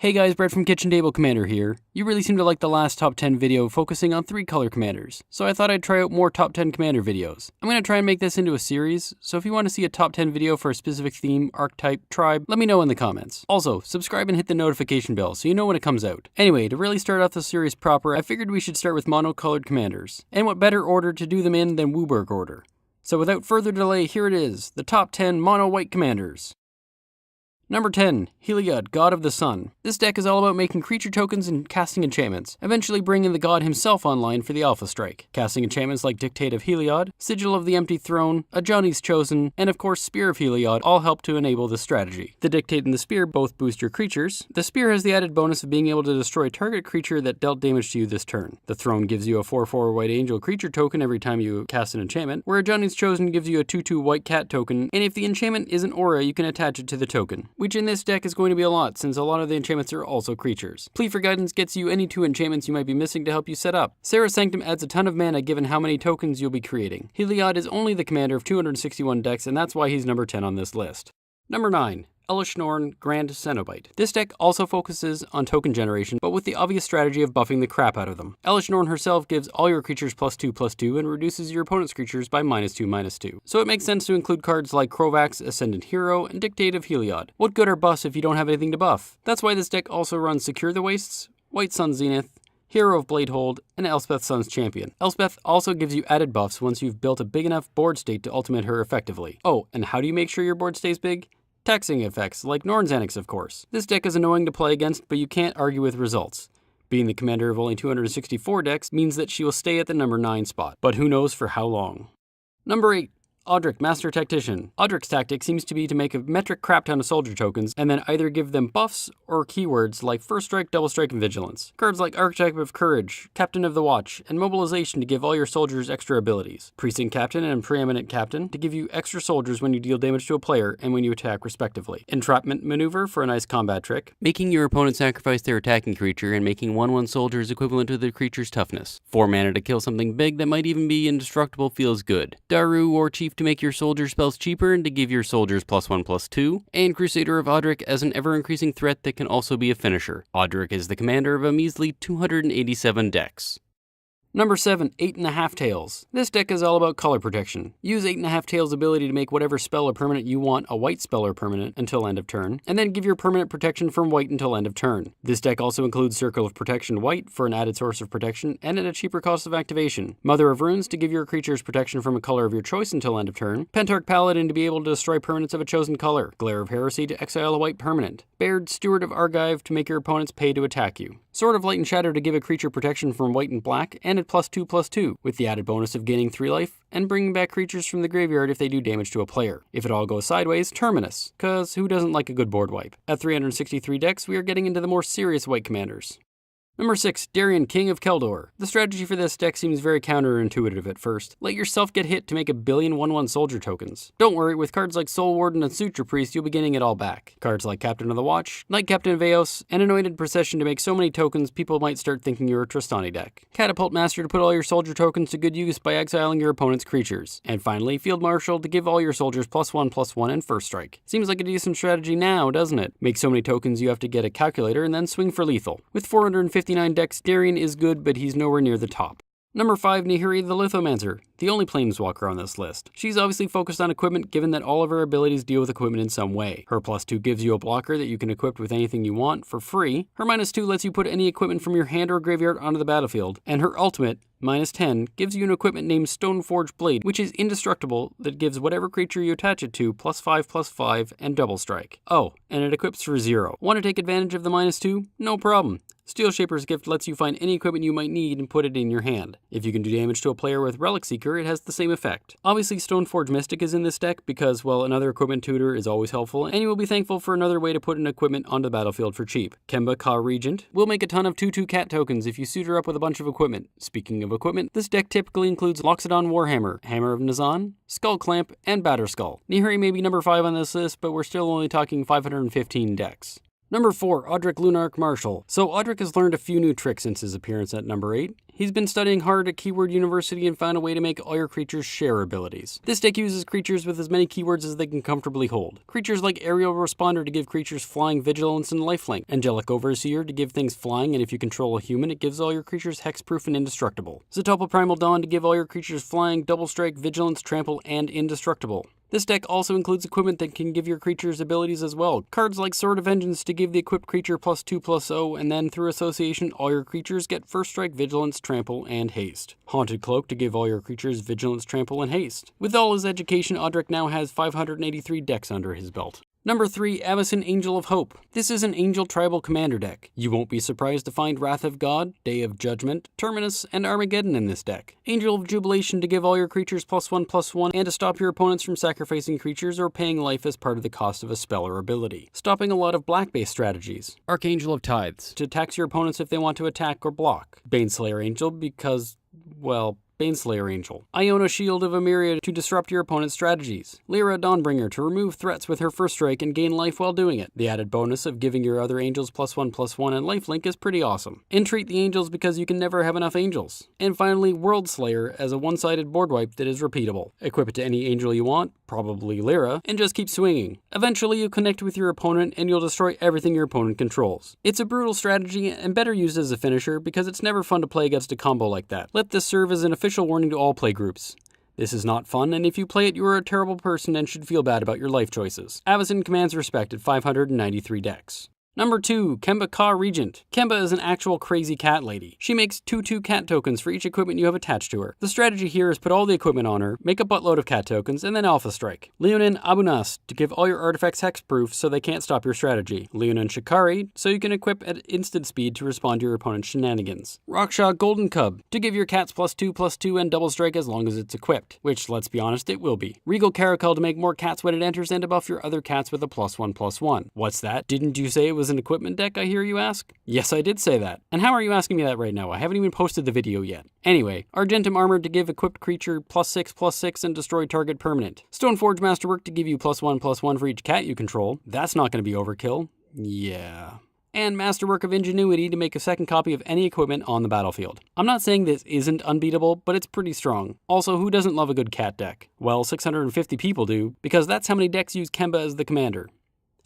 Hey guys, Brett from Kitchen Table Commander here. You really seem to like the last top 10 video focusing on 3 color commanders, so I thought I'd try out more top 10 commander videos. I'm going to try and make this into a series, so if you want to see a top 10 video for a specific theme, archetype, tribe, let me know in the comments. Also, subscribe and hit the notification bell so you know when it comes out. Anyway, to really start off the series proper, I figured we should start with monocolored commanders. And what better order to do them in than WUBRG order. So without further delay, here it is, the top 10 mono-white commanders. Number 10, Heliod, God of the Sun. This deck is all about making creature tokens and casting enchantments, eventually bringing the god himself online for the Alpha Strike. Casting enchantments like Dictate of Heliod, Sigil of the Empty Throne, Ajani's Chosen, and of course Spear of Heliod all help to enable this strategy. The Dictate and the Spear both boost your creatures. The Spear has the added bonus of being able to destroy a target creature that dealt damage to you this turn. The Throne gives you a 4/4 white angel creature token every time you cast an enchantment, where Ajani's Chosen gives you a 2/2 white cat token, and if the enchantment is an aura, you can attach it to the token, which in this deck is going to be a lot, since a lot of the enchantments are also creatures. Plea for Guidance gets you any 2 enchantments you might be missing to help you set up. Serra's Sanctum adds a ton of mana given how many tokens you'll be creating. Heliod is only the commander of 261 decks, and that's why he's number 10 on this list. Number 9. Elesh Norn, Grand Cenobite. This deck also focuses on token generation, but with the obvious strategy of buffing the crap out of them. Elesh Norn herself gives all your creatures +2/+2 and reduces your opponent's creatures by -2/-2. So it makes sense to include cards like Krovax, Ascendant Hero, and Dictate of Heliod. What good are buffs if you don't have anything to buff? That's why this deck also runs Secure the Wastes, White Sun Zenith, Hero of Bladehold, and Elspeth Sun's Champion. Elspeth also gives you added buffs once you've built a big enough board state to ultimate her effectively. Oh, and how do you make sure your board stays big? Taxing effects, like Norn's Annex of course. This deck is annoying to play against, but you can't argue with results. Being the commander of only 264 decks means that she will stay at the number 9 spot, but who knows for how long. Number 8. Odric, Master Tactician. Odric's tactic seems to be to make a metric crap ton of soldier tokens, and then either give them buffs or keywords like First Strike, Double Strike, and Vigilance. Cards like Archetype of Courage, Captain of the Watch, and Mobilization to give all your soldiers extra abilities. Precinct Captain and Preeminent Captain to give you extra soldiers when you deal damage to a player and when you attack respectively. Entrapment Maneuver for a nice combat trick, making your opponent sacrifice their attacking creature and making 1/1 soldiers equivalent to the creature's toughness. 4 mana to kill something big that might even be indestructible feels good. Daru, War Chief to make your soldier spells cheaper and to give your soldiers +1/+2, and Crusader of Odric as an ever-increasing threat that can also be a finisher. Odric is the commander of a measly 287 decks. Number 7, 8.5 Tails. This deck is all about color protection. Use 8.5 Tails' ability to make whatever spell or permanent you want a white spell or permanent until end of turn, and then give your permanent protection from white until end of turn. This deck also includes Circle of Protection white for an added source of protection and at a cheaper cost of activation. Mother of Runes to give your creatures protection from a color of your choice until end of turn. Pentarch Paladin to be able to destroy permanents of a chosen color. Glare of Heresy to exile a white permanent. Baird, Steward of Argive to make your opponents pay to attack you. Sword of Light and Shadow to give a creature protection from white and black and at +2/+2, with the added bonus of gaining 3 life and bringing back creatures from the graveyard if they do damage to a player. If it all goes sideways, Terminus, cause who doesn't like a good board wipe? At 363 decks, we are getting into the more serious white commanders. Number 6, G.Darien, King of Kjeldor. The strategy for this deck seems very counterintuitive at first. Let yourself get hit to make a billion 1/1 soldier tokens. Don't worry, with cards like Soul Warden and Suture Priest, you'll be getting it all back. Cards like Captain of the Watch, Knight Captain of Eos, and Anointed Procession to make so many tokens people might start thinking you're a Tristani deck. Catapult Master to put all your soldier tokens to good use by exiling your opponent's creatures. And finally, Field Marshal to give all your soldiers +1/+1 and First Strike. Seems like a decent strategy now, doesn't it? Make so many tokens you have to get a calculator and then swing for lethal. With 459 decks, G.Darien is good, but he's nowhere near the top. Number 5, Nahiri the Lithomancer, the only planeswalker on this list. She's obviously focused on equipment given that all of her abilities deal with equipment in some way. Her +2 gives you a blocker that you can equip with anything you want for free. Her -2 lets you put any equipment from your hand or graveyard onto the battlefield. And her ultimate, -10, gives you an equipment named Stoneforge Blade, which is indestructible that gives whatever creature you attach it to +5/+5 and double strike. Oh, and it equips for 0. Want to take advantage of the -2? No problem. Steel Shaper's Gift lets you find any equipment you might need and put it in your hand. If you can do damage to a player with Relic Seeker, it has the same effect. Obviously, Stoneforge Mystic is in this deck because, well, another equipment tutor is always helpful, and you will be thankful for another way to put an equipment onto the battlefield for cheap. Kemba, Kha Regent will make a ton of 2/2 cat tokens if you suit her up with a bunch of equipment. Speaking of equipment, this deck typically includes Loxodon Warhammer, Hammer of Nazan, Skull Clamp, and Batterskull. Nahiri may be number 5 on this list, but we're still only talking 515 decks. Number 4, Odric Lunarch Marshal. So Odric has learned a few new tricks since his appearance at number 8. He's been studying hard at Keyword University and found a way to make all your creatures share abilities. This deck uses creatures with as many keywords as they can comfortably hold. Creatures like Aerial Responder to give creatures flying, vigilance, and lifelink. Angelic Overseer to give things flying, and if you control a human, it gives all your creatures hexproof and indestructible. Zetopal Primal Dawn to give all your creatures flying, double strike, vigilance, trample, and indestructible. This deck also includes equipment that can give your creatures abilities as well. Cards like Sword of Vengeance to give the equipped creature +2/+0, and then through association, all your creatures get First Strike, Vigilance, Trample, and Haste. Haunted Cloak to give all your creatures Vigilance, Trample, and Haste. With all his education, Odric now has 583 decks under his belt. Number 3, Avacyn Angel of Hope. This is an Angel Tribal Commander deck. You won't be surprised to find Wrath of God, Day of Judgment, Terminus, and Armageddon in this deck. Angel of Jubilation to give all your creatures +1/+1, and to stop your opponents from sacrificing creatures or paying life as part of the cost of a spell or ability, stopping a lot of black-based strategies. Archangel of Tithes to tax your opponents if they want to attack or block. Baneslayer Angel because, well, Baneslayer Angel. Iona Shield of Emeria to disrupt your opponent's strategies. Lyra Dawnbringer to remove threats with her first strike and gain life while doing it. The added bonus of giving your other angels +1/+1 and lifelink is pretty awesome. Entreat the angels because you can never have enough angels. And finally, World Slayer as a one-sided board wipe that is repeatable. Equip it to any angel you want, probably Lyra, and just keep swinging. Eventually you connect with your opponent and you'll destroy everything your opponent controls. It's a brutal strategy and better used as a finisher because it's never fun to play against a combo like that. Let this serve as an official warning to all playgroups. This is not fun, and if you play it, you are a terrible person and should feel bad about your life choices. Avacyn commands respect at 593 decks. Number 2, Kemba Kha Regent. Kemba is an actual crazy cat lady. She makes 2/2 cat tokens for each equipment you have attached to her. The strategy here is put all the equipment on her, make a buttload of cat tokens, and then alpha strike. Leonin Abunas to give all your artifacts hexproof so they can't stop your strategy. Leonin Shikari so you can equip at instant speed to respond to your opponent's shenanigans. Raksha Golden Cub to give your cats +2/+2 and double strike as long as it's equipped, which, let's be honest, it will be. Regal Caracal to make more cats when it enters and to buff your other cats with a +1/+1. What's that? Didn't you say it was an equipment deck, I hear you ask? Yes, I did say that. And how are you asking me that right now? I haven't even posted the video yet. Anyway, Argentum Armor to give equipped creature +6/+6 and destroy target permanent. Stoneforge Masterwork to give you +1/+1 for each cat you control. That's not going to be overkill. Yeah. And Masterwork of Ingenuity to make a second copy of any equipment on the battlefield. I'm not saying this isn't unbeatable, but it's pretty strong. Also, who doesn't love a good cat deck? Well, 650 people do, because that's how many decks use Kemba as the commander.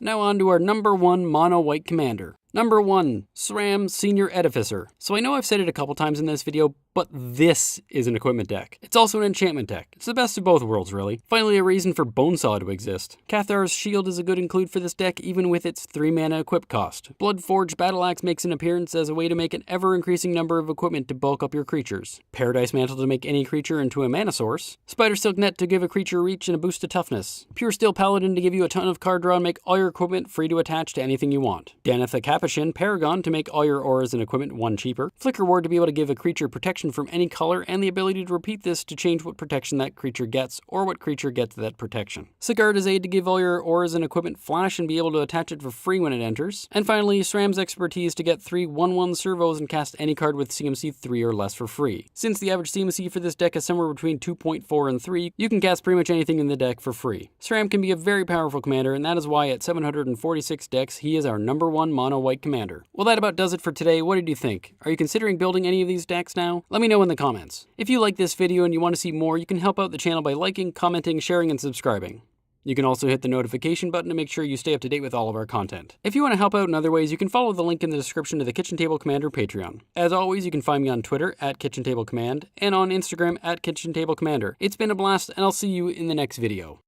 Now on to our number 1 mono white commander. Number 1, Sram Senior Edificer. So I know I've said it a couple times in this video, but this is an equipment deck. It's also an enchantment deck. It's the best of both worlds, really. Finally, a reason for Bonesaw to exist. Cathar's Shield is a good include for this deck, even with its 3 mana equip cost. Bloodforged Battle Axe makes an appearance as a way to make an ever-increasing number of equipment to bulk up your creatures. Paradise Mantle to make any creature into a mana source. Spider Silk Net to give a creature reach and a boost to toughness. Pure Steel Paladin to give you a ton of card draw and make all your equipment free to attach to anything you want. Danitha Capuchin Paragon to make all your auras and equipment 1 cheaper. Flicker Ward to be able to give a creature protection from any color and the ability to repeat this to change what protection that creature gets or what creature gets that protection. Sigarda's Aid to give all your auras and equipment flash and be able to attach it for free when it enters. And finally, Sram's Expertise to get 3 1/1 servos and cast any card with CMC 3 or less for free. Since the average CMC for this deck is somewhere between 2.4 and 3, you can cast pretty much anything in the deck for free. Sram can be a very powerful commander, and that is why at 746 decks, he is our number 1 mono white commander. Well, that about does it for today. What did you think? Are you considering building any of these decks now? Let me know in the comments. If you like this video and you want to see more, you can help out the channel by liking, commenting, sharing, and subscribing. You can also hit the notification button to make sure you stay up to date with all of our content. If you want to help out in other ways, you can follow the link in the description to the Kitchen Table Commander Patreon. As always, you can find me on Twitter at Kitchen Table Command and on Instagram at Kitchen Table Commander. It's been a blast, and I'll see you in the next video.